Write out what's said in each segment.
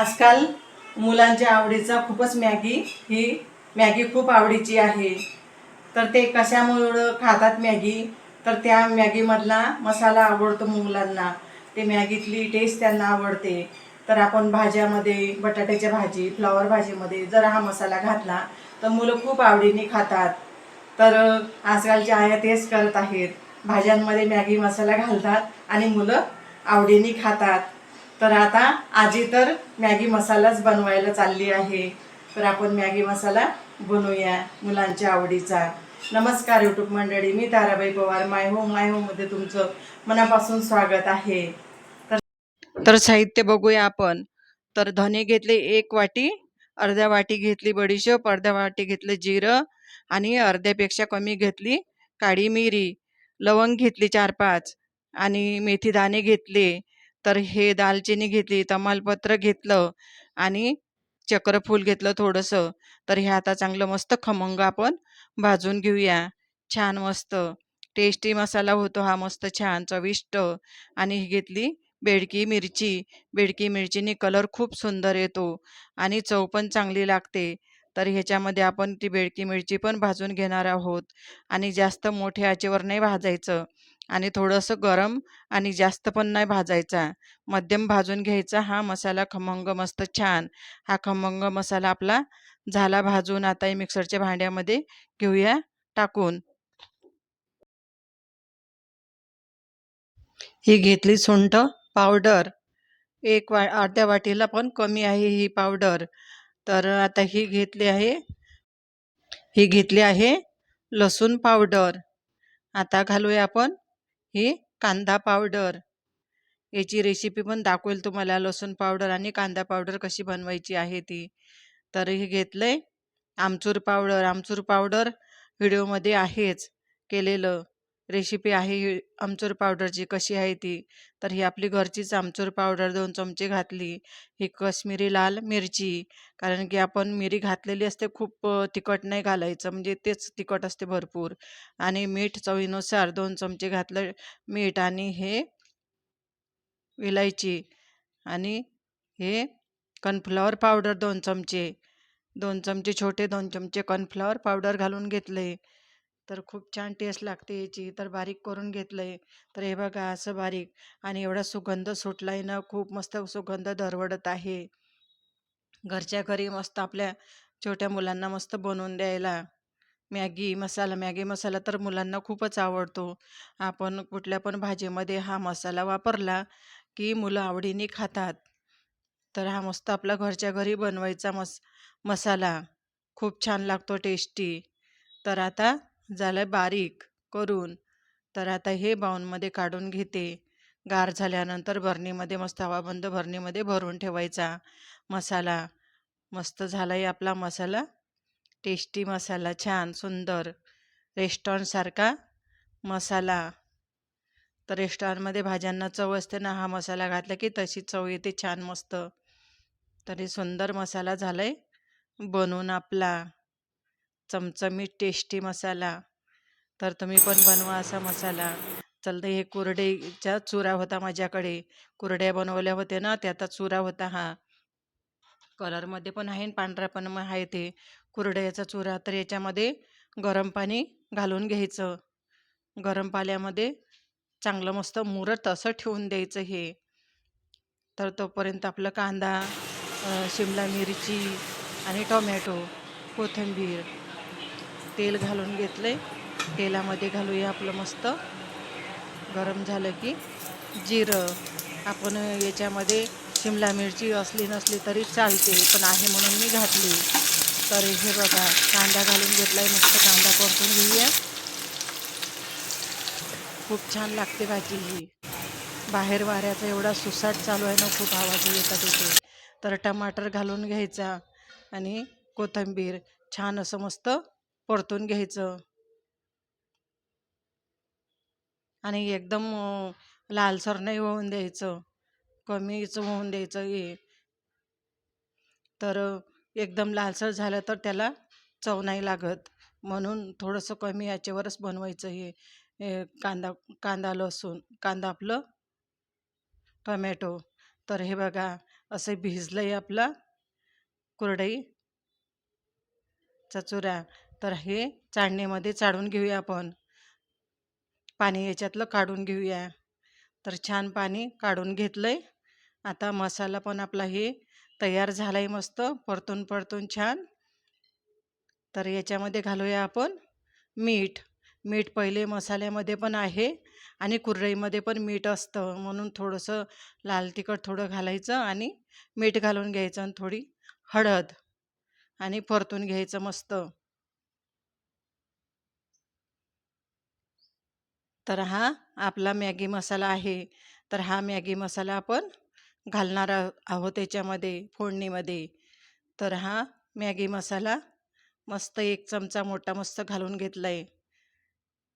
आजकाल मुलांच्या आवडीचा खूपच ही मॅगी खूप आवडीची आहे. तर ते कशामुळे खातात मॅगी, तर त्या मॅगीमधला मसाला आवडतो मुलांना, ते मॅगीतली टेस्ट त्यांना आवडते. तर आपण भाज्यामध्ये, बटाट्याच्या भाजी, फ्लॉवर भाजीमध्ये जर हा मसाला घातला तर मुलं खूप आवडीने खातात. तर आजकालच्या आया तेच करत आहेत, भाज्यांमध्ये मॅगी मसाला घालतात आणि मुलं आवडीने खातात. तर आता आजी तर मॅगी मसालाच बनवायला चालली आहे. तर आपण मॅगी मसाला बनवूया मुलांच्या आवडीचा. नमस्कार यूट्यूब मंडळी, मी ताराबाई पवार, माय होममध्ये तुमचं मनापासून स्वागत आहे. तर साहित्य बघूया आपण. तर धने घेतले 1 वाटी, अर्ध्या वाटी घेतली बडीशेप, अर्ध्या वाटी घेतले जिरं आणि अर्ध्यापेक्षा कमी घेतली काळी मिरी, लवंग घेतली 4-5 आणि मेथी दाणे घेतले. तर हे दालचिनी घेतली, तमालपत्र घेतलं आणि चक्रफूल घेतलं थोडंसं. तर हे आता चांगलं मस्त खमंग आपण भाजून घेऊया. छान मस्त टेस्टी मसाला होतो हा, मस्त छान चविष्ट. आणि ही घेतली बेडकी मिरची. बेडकी मिरचीने कलर खूप सुंदर येतो आणि चव पण चांगली लागते. तर ह्याच्यामध्ये आपण ती बेडकी मिरची पण भाजून घेणार आहोत आणि जास्त मोठ्या आचेवर नाही भाजायचं आणि थोडंसं गरम आणि जास्त पण नाही भाजायचा, मध्यम भाजून घ्यायचा हा मसाला खमंग मस्त छान. हा खमंग मसाला आपला झाला भाजून. आता हे मिक्सरच्या भांड्यामध्ये घेऊया टाकून. ही घेतली सुंठ पावडर, अर्ध्या वाटीला पण कमी आहे ही पावडर. तर आता ही घेतली आहे लसूण पावडर. आता घालूया आपण ही कांदा पावडर. याची रेसिपी पण दाखवेल तुम्हाला, लसूण पावडर आणि कांदा पावडर कशी बनवायची आहे ती. तर हे घेतलंय आमचूर पावडर. आमचूर पावडर व्हिडिओमध्ये आहेच केलेलं, रेसिपी आहे ही आमचूर पावडरची कशी आहे ती. तर ही आपली घरचीच आमचूर पावडर 2 चमचे घातली. ही कश्मीरी लाल मिरची, कारण की आपण मिरी घातलेली असते, खूप तिखट नाही घालायचं, म्हणजे तेच तिखट असते भरपूर. आणि मीठ चवीनुसार 2 चमचे घातलं मीठ. आणि हे विलायची आणि हे कॉर्नफ्लॉवर पावडर 2 चमचे, 2 चमचे छोटे, 2 चमचे कॉर्नफ्लॉवर पावडर घालून घेतले. तर खूप छान टेस्ट लागते याची. तर बारीक करून घेतलंय. तर हे बघा असं बारीक. आणि एवढा सुगंध सुटलाय ना, खूप मस्त सुगंध दरवळत आहे. घरच्या घरी मस्त आपल्या छोट्या मुलांना मस्त बनवून द्यायला मॅगी मसाला तर मुलांना खूपच आवडतो. आपण कुठल्या पण भाजीमध्ये हा मसाला वापरला की मुलं आवडीने खातात. तर हा मस्त आपला घरच्या घरी बनवायचा मसाला खूप छान लागतो, टेस्टी. तर आता झालं बारीक करून. तर आता हे बाउलमध्ये काढून घेते. गार झाल्यानंतर बरणीमध्ये, मस्त हवाबंद बरणीमध्ये भरून ठेवायचा मसाला. मस्त झालाय आपला मसाला, टेस्टी मसाला, छान सुंदर रेस्टॉरंटसारखा मसाला. तर रेस्टॉरंटमध्ये भाज्यांना चव असते ना, हा मसाला घातला की तशी चव येते छान मस्त. तरी सुंदर मसाला झालाय बनवून आपला चमचमीत टेस्टी मसाला. तर तुम्ही पण बनवा असा मसाला. चल, हे कुरडईचा चुरा होता माझ्याकडे, कुरड्या बनवल्या होत्या ना, त्याचा चुरा होता हा. कलरमध्ये पण आहे आणि पांढरा पण आहे ते कुरडयाचा चुरा. तर याच्यामध्ये गरम पाणी घालून घ्यायचं. गरम पाण्यामध्ये चांगलं मस्त मुरत असं ठेवून द्यायचं हे. तर तोपर्यंत आपलं कांदा, शिमला मिरची आणि टोमॅटो, कोथिंबीर, तेल घालून घेतलंय. तेलामध्ये घालूया आपलं मस्त. गरम झालं की जिरं. आपण याच्यामध्ये शिमला मिरची असली नसली तरी चालते, पण आहे म्हणून मी घातली. तर हे बघा कांदा घालून घेतलाय, मस्त कांदा परतून घेऊया. खूप छान लागते भाजी ही. बाहेर वाऱ्याचा एवढा सुसाट चालू आहे ना, खूप आवाज येतात इथे. तर टमाटर घालून घ्यायचा आणि कोथिंबीर छान असं मस्त परतून घ्यायचं. आणि एकदम लालसर नाही होऊन द्यायचं, कमीच होऊन द्यायचं हे. तर एकदम लालसर झालं तर त्याला चव नाही लागत, म्हणून थोडंसं कमी याच्यावरच बनवायचं हे. कांदा कांदा लसूण, कांदा आपलं टोमॅटो. तर हे बघा असं भिजलंय आपला कुरडईचा चुरा. तर हे चाळणीमध्ये चाळून घेऊया आपण. पाणी याच्यातलं काढून घेऊया. तर छान पाणी काढून घेतलंय. आता मसाला पण आपला हे तयार झालाय मस्त परतून परतून छान. तर याच्यामध्ये घालूया आपण मीठ. मीठ पहिले मसाल्यामध्ये पण आहे आणि कुरडईमध्ये पण मीठ असतं, म्हणून थोडंसं लाल तिखट थोडं घालायचं आणि मीठ घालून घ्यायचं आणि थोडी हळद आणि परतून घ्यायचं मस्त. तर हा आपला मॅगी मसाला आहे. तर हा मॅगी मसाला आपण घालणार आहोत त्याच्यामध्ये फोडणीमध्ये. तर हा मॅगी मसाला मस्त 1 चमचा मोठा मस्त घालून घेतलाय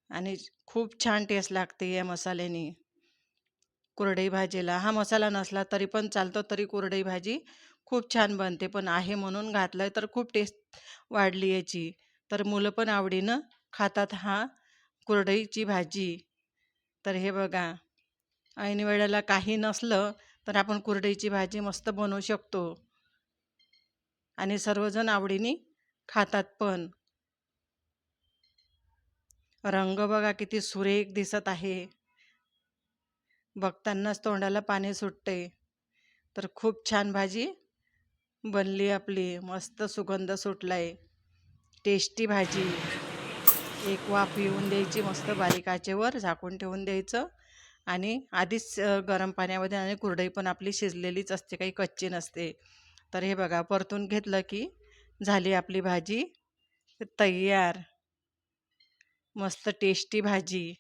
आणि खूप छान टेस्ट लागते या मसाल्याने कुरडई भाजीला. हा मसाला नसला तरी पण चालतो, तरी कुरडई भाजी खूप छान बनते. पण आहे म्हणून घातलाय तर खूप टेस्ट वाढली याची. तर मुलं पण आवडीनं खातात हा कुरडईची भाजी. तर हे बघा, ऐन वेळेला काही नसलं तर आपण कुरडईची भाजी मस्त बनवू शकतो आणि सर्वजण आवडीने खातात पण. रंग बघा किती सुरेख दिसत आहे, बघतानाच तोंडाला पाणी सुटते. तर खूप छान भाजी बनली आपली, मस्त सुगंध सुटलाय, टेस्टी भाजी. एक वाफ येऊन द्यायची मस्त, बारीक आचेवर झाकून ठेवून द्यायचं आणि आधीच गरम पाण्यामध्ये आणि कुरडई पण आपली शिजलेलीच असते, काही कच्ची नसते. तर हे बघा परतून घेतलं की झाली आपली भाजी तयार, मस्त टेस्टी भाजी.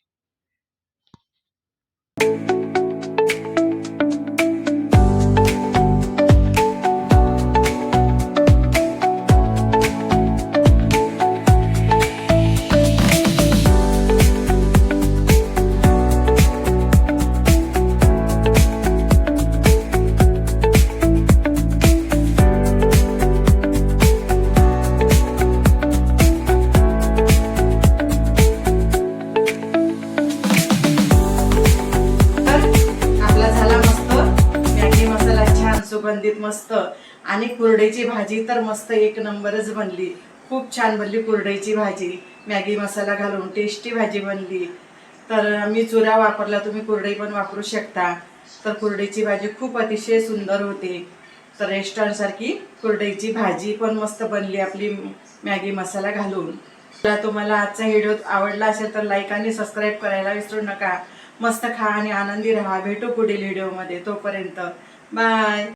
आपला झाला मस्त मॅगी मसाला, छान सुगंधित मस्त. आणि कुरडईची भाजी तर मस्त एक नंबरच बनली, खूप छान बनली कुरडईची भाजी. मॅगी मसाला घालून टेस्टी भाजी बनली. तर मी चुरा वापरला, तुम्ही कुरडई पण वापरू शकता. तर कुरडईची भाजी खूप अतिशय सुंदर होते. तर रेस्टॉरंट सारखी कुरडईची भाजी पण मस्त बनली आपली मॅगी मसाला घालून. तर तुम्हाला आजचा व्हिडिओ आवडला असेल तर लाईक आणि सबस्क्राईब करायला विसरू नका. मस्त खा आणि आनंदी राहा. भेटू पुढील व्हिडिओमध्ये, तोपर्यंत बाय.